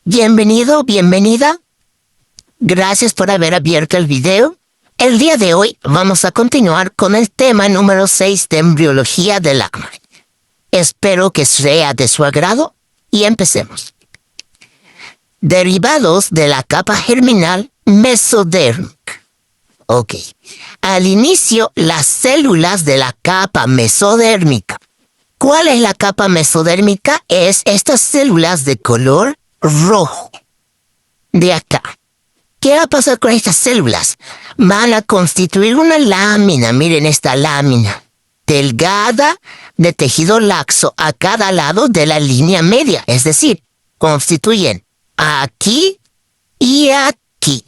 Bienvenido, bienvenida. Gracias por haber abierto el video. El día de hoy vamos a continuar con el tema número 6 de embriología del alma. Espero que sea de su agrado y empecemos. Derivados de la capa germinal mesodérmica. Ok. Al inicio, las células de la capa mesodérmica. ¿Cuál es la capa mesodérmica? Es estas células de color rojo. De acá. ¿Qué va a pasar con estas células? Van a constituir una lámina, miren esta lámina, delgada de tejido laxo a cada lado de la línea media. Es decir, constituyen aquí y aquí.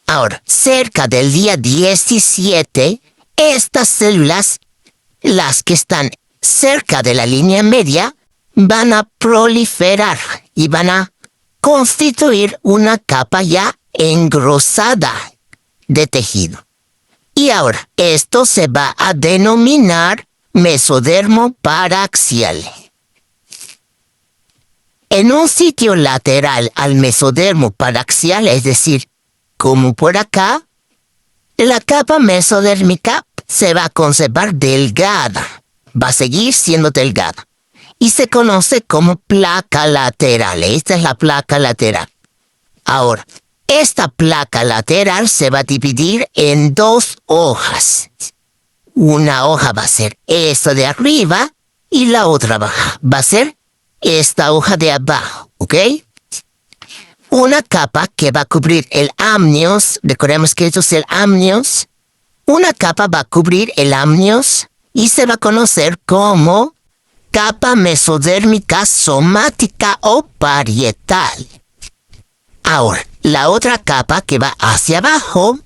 Ahora, cerca del día 17, estas células, las que están cerca de la línea media, van a proliferar y van a constituir una capa ya engrosada de tejido. Y ahora, esto se va a denominar mesodermo paraxial. En un sitio lateral al mesodermo paraxial, es decir, como por acá, la capa mesodérmica se va a conservar delgada, va a seguir siendo delgada. Y se conoce como placa lateral. Esta es la placa lateral. Ahora, esta placa lateral se va a dividir en dos hojas. Una hoja va a ser esta de arriba y la otra va a ser esta hoja de abajo, ¿ok? Una capa que va a cubrir el amnios, recordemos que esto es el amnios. Una capa va a cubrir el amnios y se va a conocer como capa mesodérmica somática o parietal. Ahora, la otra capa que va hacia abajo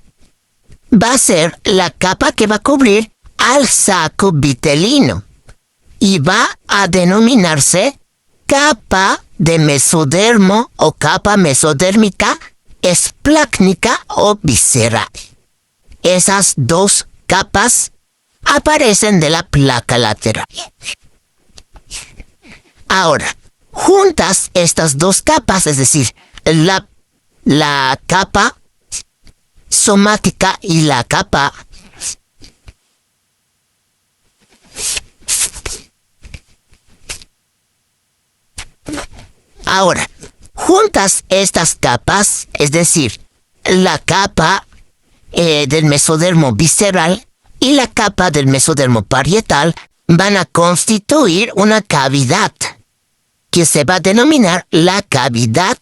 va a ser la capa que va a cubrir al saco vitelino y va a denominarse capa de mesodermo o capa mesodérmica esplácnica o visceral. Esas dos capas aparecen de la placa lateral. Ahora, juntas estas dos capas, es decir, la capa somática y la capa ahora, juntas estas capas, es decir, la capa del mesodermo visceral y la capa del mesodermo parietal van a constituir una cavidad que se va a denominar la cavidad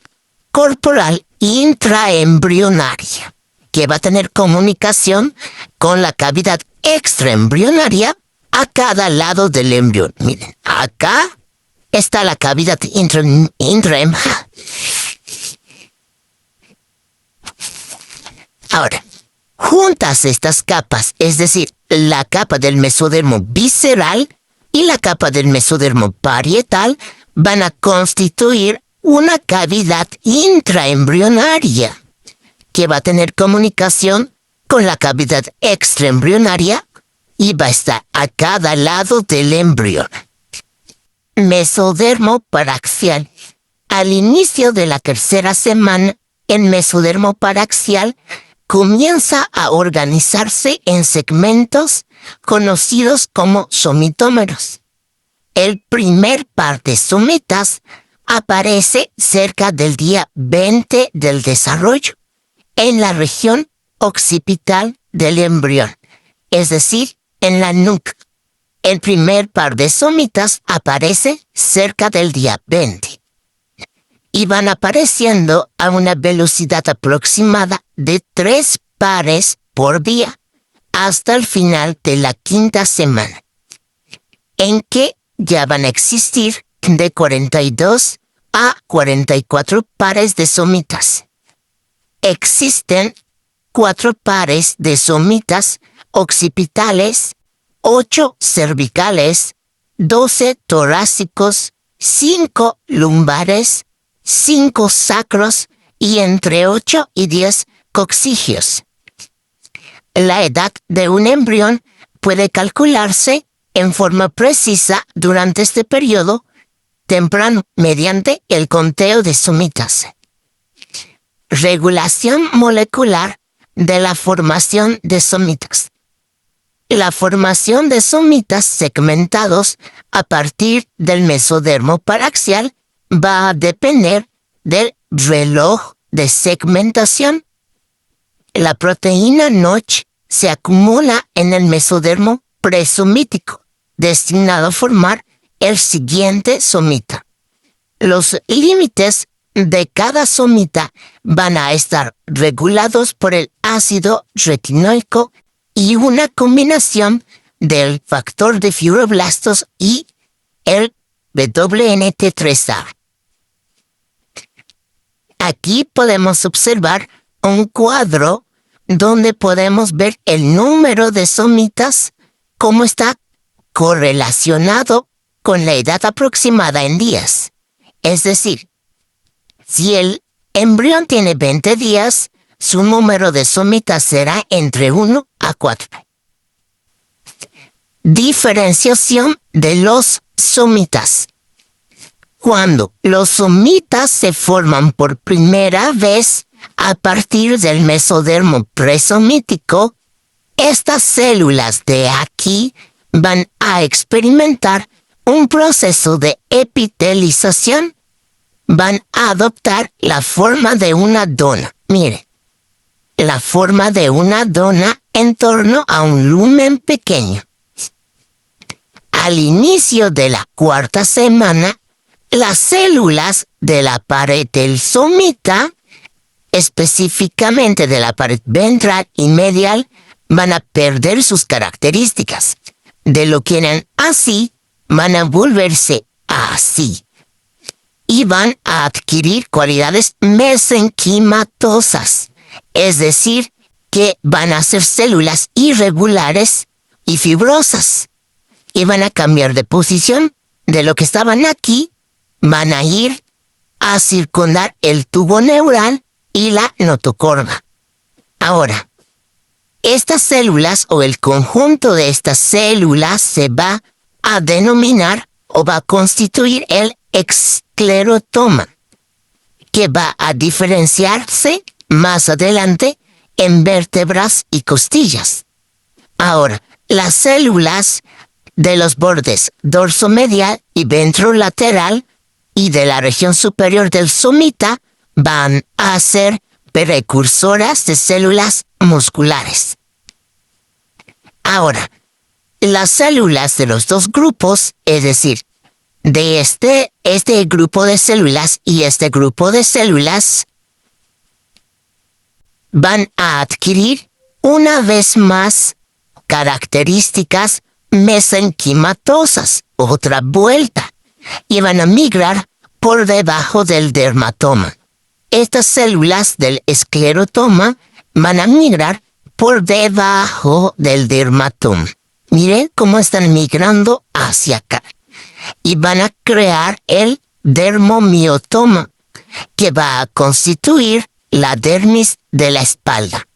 corporal intraembrionaria, que va a tener comunicación con la cavidad extraembrionaria a cada lado del embrión. Miren, acá está la cavidad intraembrionaria. Ahora, juntas estas capas, es decir, la capa del mesodermo visceral y la capa del mesodermo parietal, van a constituir una cavidad intraembrionaria que va a tener comunicación con la cavidad extraembrionaria y va a estar a cada lado del embrión. Mesodermo paraxial. Al inicio de la tercera semana, el mesodermo paraxial comienza a organizarse en segmentos conocidos como somitómeros. El primer par de somitas aparece cerca del día 20 del desarrollo, en la región occipital del embrión, es decir, en la nuca. El primer par de somitas aparece cerca del día 20 y van apareciendo a una velocidad aproximada de 3 pares por día hasta el final de la quinta semana, en que ya van a existir de 42 a 44 pares de somitas. Existen 4 pares de somitas occipitales, 8 cervicales, 12 torácicos, 5 lumbares, 5 sacros y entre 8 y 10 coccigios. La edad de un embrión puede calcularse en forma precisa durante este periodo temprano mediante el conteo de somitas. Regulación molecular de la formación de somitas. La formación de somitas segmentados a partir del mesodermo paraxial va a depender del reloj de segmentación. La proteína Notch se acumula en el mesodermo presomítico, destinado a formar el siguiente somita. Los límites de cada somita van a estar regulados por el ácido retinoico y una combinación del factor de fibroblastos y el WNT3A. Aquí podemos observar un cuadro donde podemos ver el número de somitas, cómo está correlacionado con la edad aproximada en días. Es decir, si el embrión tiene 20 días, su número de somitas será entre 1 a 4. Diferenciación de los somitas. Cuando los somitas se forman por primera vez a partir del mesodermo presomítico, estas células de aquí van a experimentar un proceso de epitelización. Van a adoptar la forma de una dona. Mire, la forma de una dona en torno a un lumen pequeño. Al inicio de la cuarta semana, las células de la pared del somita, específicamente de la pared ventral y medial, van a perder sus características. De lo que eran así, van a volverse así. Y van a adquirir cualidades mesenquimatosas, es decir, que van a ser células irregulares y fibrosas, y van a cambiar de posición. De lo que estaban aquí, van a ir a circundar el tubo neural y la notocorda. Ahora, estas células o el conjunto de estas células se va a denominar o va a constituir el esclerotoma, que va a diferenciarse más adelante en vértebras y costillas. Ahora, las células de los bordes dorsomedial y ventrolateral y de la región superior del somita van a ser precursoras de células musculares. Ahora, las células de los dos grupos, es decir, de este grupo de células y este grupo de células, van a adquirir una vez más características mesenquimatosas, otra vuelta, y van a migrar por debajo del dermatoma. Estas células del esclerotoma van a migrar por debajo del dermatoma. Miren cómo están migrando hacia acá. Y van a crear el dermomiotoma, que va a constituir la dermis de la espalda.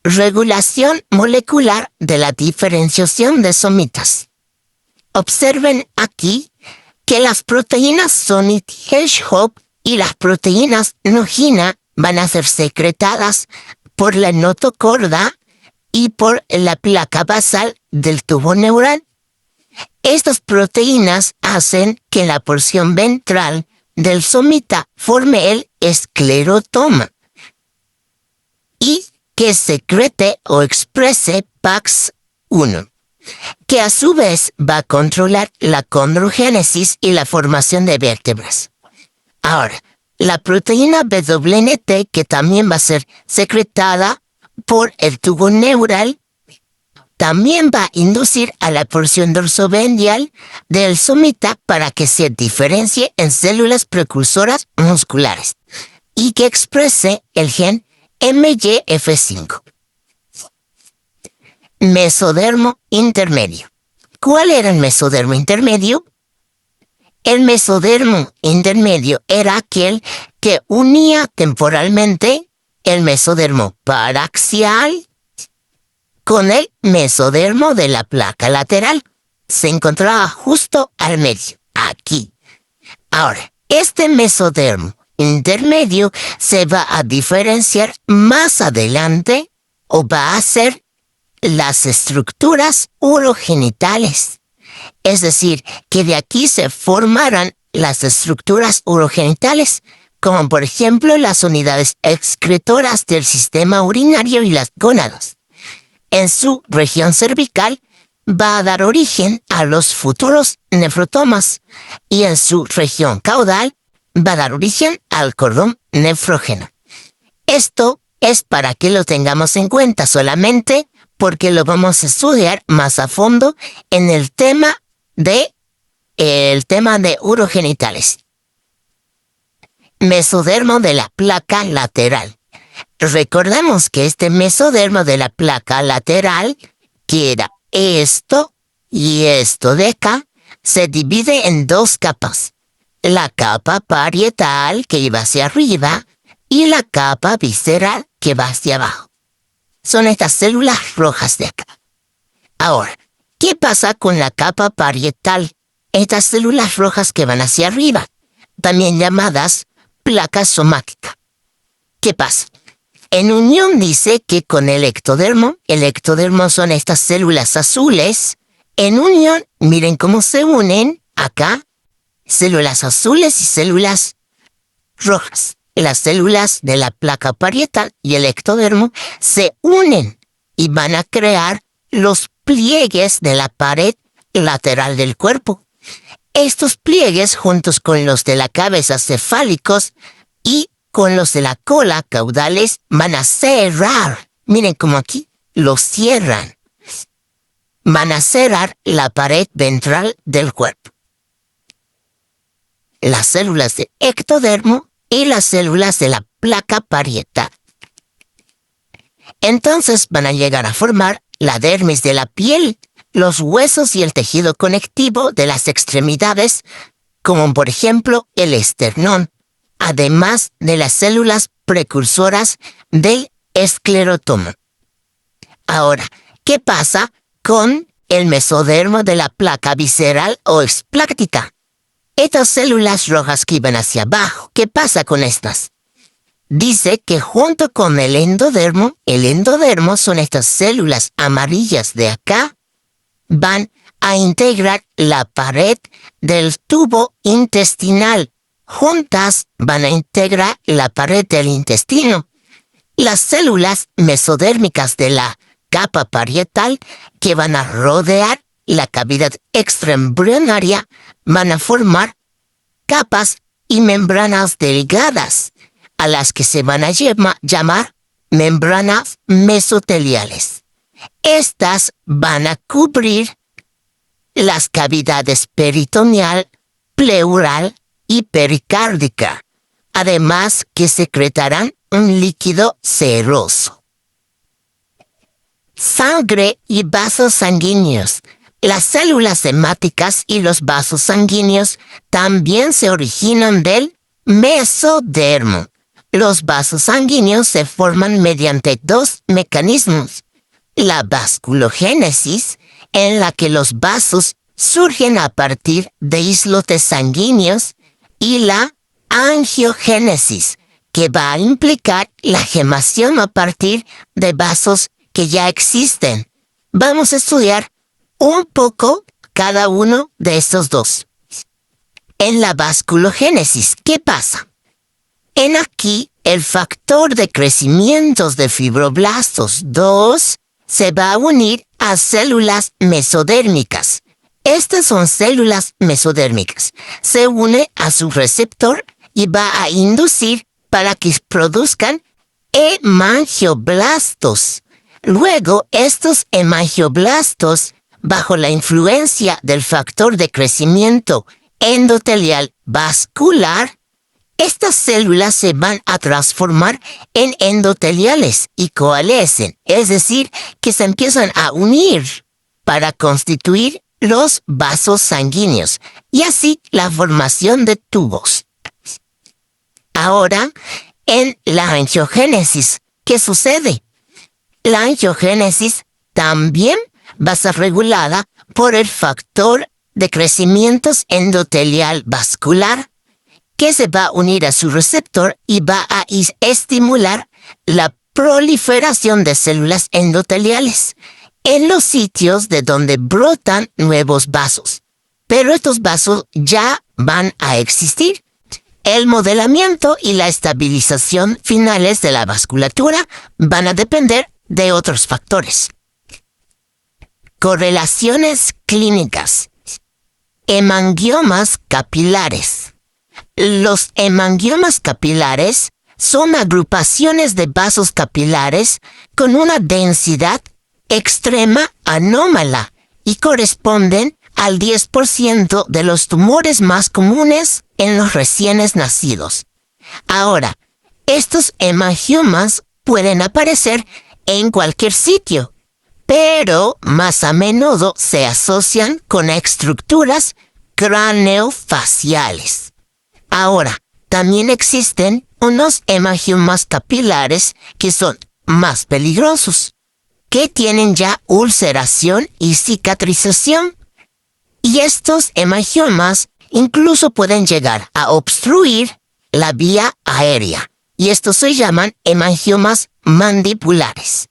Regulación molecular de la diferenciación de somitas. Observen aquí que las proteínas Sonic Hedgehog y las proteínas Nogina van a ser secretadas por la notocorda y por la placa basal del tubo neural. Estas proteínas hacen que la porción ventral del somita forme el esclerotoma y que secrete o exprese PAX1, que a su vez va a controlar la condrogénesis y la formación de vértebras. Ahora, la proteína WNT, que también va a ser secretada por el tubo neural, también va a inducir a la porción dorsovendial del somita para que se diferencie en células precursoras musculares y que exprese el gen MYF5. Mesodermo intermedio. ¿Cuál era el mesodermo intermedio? El mesodermo intermedio era aquel que unía temporalmente el mesodermo paraxial con el mesodermo de la placa lateral. Se encontraba justo al medio, aquí. Ahora, este mesodermo intermedio se va a diferenciar más adelante o va a ser las estructuras urogenitales. Es decir, que de aquí se formarán las estructuras urogenitales, como por ejemplo las unidades excretoras del sistema urinario y las gónadas. En su región cervical va a dar origen a los futuros nefrotomas y en su región caudal va a dar origen al cordón nefrógeno. Esto es para que lo tengamos en cuenta solamente porque lo vamos a estudiar más a fondo en el tema de urogenitales. Mesodermo de la placa lateral. Recordemos que este mesodermo de la placa lateral, que era esto y esto de acá, se divide en dos capas. La capa parietal, que iba hacia arriba, y la capa visceral, que va hacia abajo. Son estas células rojas de acá. Ahora, ¿qué pasa con la capa parietal? Estas células rojas que van hacia arriba, también llamadas placa somática. ¿Qué pasa? En unión dice que con el ectodermo son estas células azules, en unión, miren cómo se unen acá, células azules y células rojas. Las células de la placa parietal y el ectodermo se unen y van a crear los pliegues de la pared lateral del cuerpo. Estos pliegues, juntos con los de la cabeza cefálicos y con los de la cola caudales, van a cerrar. Miren como aquí los cierran. Van a cerrar la pared ventral del cuerpo. Las células de ectodermo y las células de la placa parietal. Entonces van a llegar a formar la dermis de la piel, los huesos y el tejido conectivo de las extremidades, como por ejemplo el esternón, además de las células precursoras del esclerotomo. Ahora, ¿qué pasa con el mesodermo de la placa visceral o expláctica? Estas células rojas que iban hacia abajo, ¿qué pasa con estas? Dice que junto con el endodermo son estas células amarillas de acá, van a integrar la pared del tubo intestinal. Juntas van a integrar la pared del intestino. Las células mesodérmicas de la capa parietal que van a rodear la cavidad extraembrionaria van a formar capas y membranas delgadas, a las que se van a llamar membranas mesoteliales. Estas van a cubrir las cavidades peritoneal, pleural y pericárdica, además que secretarán un líquido seroso. Sangre y vasos sanguíneos. Las células hemáticas y los vasos sanguíneos también se originan del mesodermo. Los vasos sanguíneos se forman mediante dos mecanismos. La vasculogénesis, en la que los vasos surgen a partir de islotes sanguíneos, y la angiogénesis, que va a implicar la gemación a partir de vasos que ya existen. Vamos a estudiar un poco cada uno de estos dos. En la vasculogénesis, ¿qué pasa? En aquí, el factor de crecimiento de fibroblastos 2 se va a unir a células mesodérmicas. Estas son células mesodérmicas. Se une a su receptor y va a inducir para que produzcan hemangioblastos. Luego, estos hemangioblastos, bajo la influencia del factor de crecimiento endotelial vascular, estas células se van a transformar en endoteliales y coalescen, es decir, que se empiezan a unir para constituir los vasos sanguíneos y así la formación de tubos. Ahora, en la angiogénesis, ¿qué sucede? La angiogénesis también va a ser regulada por el factor de crecimiento endotelial vascular que se va a unir a su receptor y va a estimular la proliferación de células endoteliales en los sitios de donde brotan nuevos vasos. Pero estos vasos ya van a existir. El modelamiento y la estabilización finales de la vasculatura van a depender de otros factores. Correlaciones clínicas. Hemangiomas capilares. Los hemangiomas capilares son agrupaciones de vasos capilares con una densidad extrema anómala y corresponden al 10% de los tumores más comunes en los recién nacidos. Ahora, estos hemangiomas pueden aparecer en cualquier sitio, pero más a menudo se asocian con estructuras craneofaciales. Ahora, también existen unos hemangiomas capilares que son más peligrosos, que tienen ya ulceración y cicatrización. Y estos hemangiomas incluso pueden llegar a obstruir la vía aérea, y estos se llaman hemangiomas mandibulares.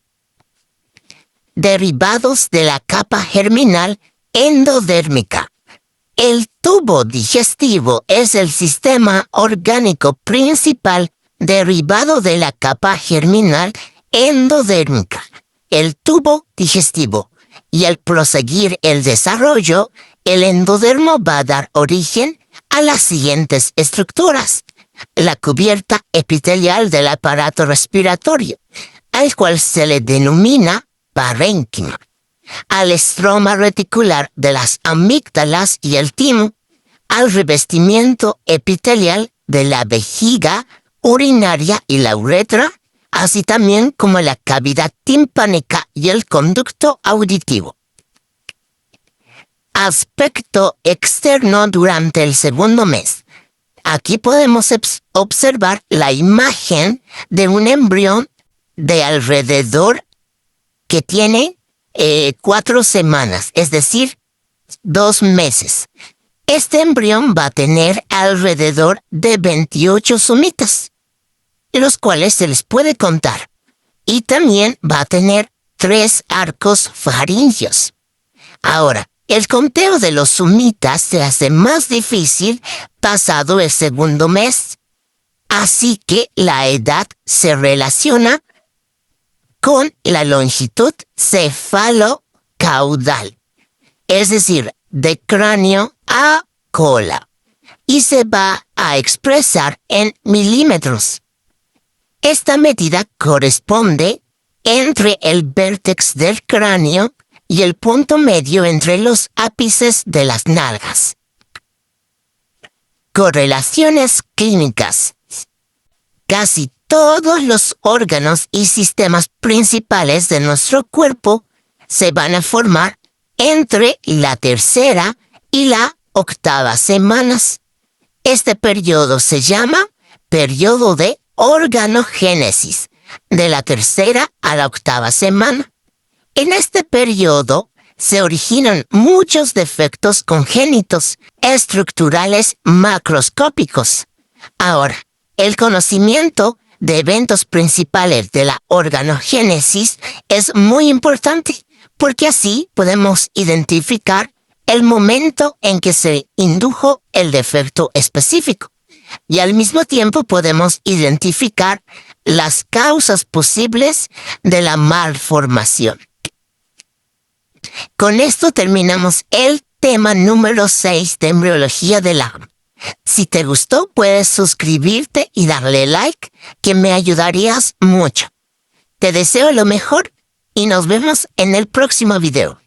Derivados de la capa germinal endodérmica. El tubo digestivo es el sistema orgánico principal derivado de la capa germinal endodérmica. El tubo digestivo, y al proseguir el desarrollo, el endodermo va a dar origen a las siguientes estructuras. La cubierta epitelial del aparato respiratorio, al cual se le denomina parénquima. Al estroma reticular de las amígdalas y el timo, al revestimiento epitelial de la vejiga urinaria y la uretra, así también como la cavidad timpánica y el conducto auditivo. Aspecto externo durante el segundo mes. Aquí podemos observar la imagen de un embrión de alrededor que tiene 4 semanas, es decir, 2 meses. Este embrión va a tener alrededor de 28 somitas, los cuales se les puede contar, y también va a tener 3 arcos faringios. Ahora, el conteo de los somitas se hace más difícil pasado el segundo mes, así que la edad se relaciona con la longitud cefalocaudal, es decir, de cráneo a cola, y se va a expresar en milímetros. Esta medida corresponde entre el vértex del cráneo y el punto medio entre los ápices de las nalgas. Correlaciones clínicas. Casi todos los órganos y sistemas principales de nuestro cuerpo se van a formar entre la 3ª y la 8ª semanas. Este periodo se llama periodo de organogénesis, de la 3ª a la 8ª semana. En este periodo se originan muchos defectos congénitos estructurales macroscópicos. Ahora, el conocimiento de eventos principales de la organogénesis es muy importante, porque así podemos identificar el momento en que se indujo el defecto específico, y al mismo tiempo podemos identificar las causas posibles de la malformación. Con esto terminamos el tema número 6 de embriología del agua. Si te gustó, puedes suscribirte y darle like, que me ayudarías mucho. Te deseo lo mejor y nos vemos en el próximo video.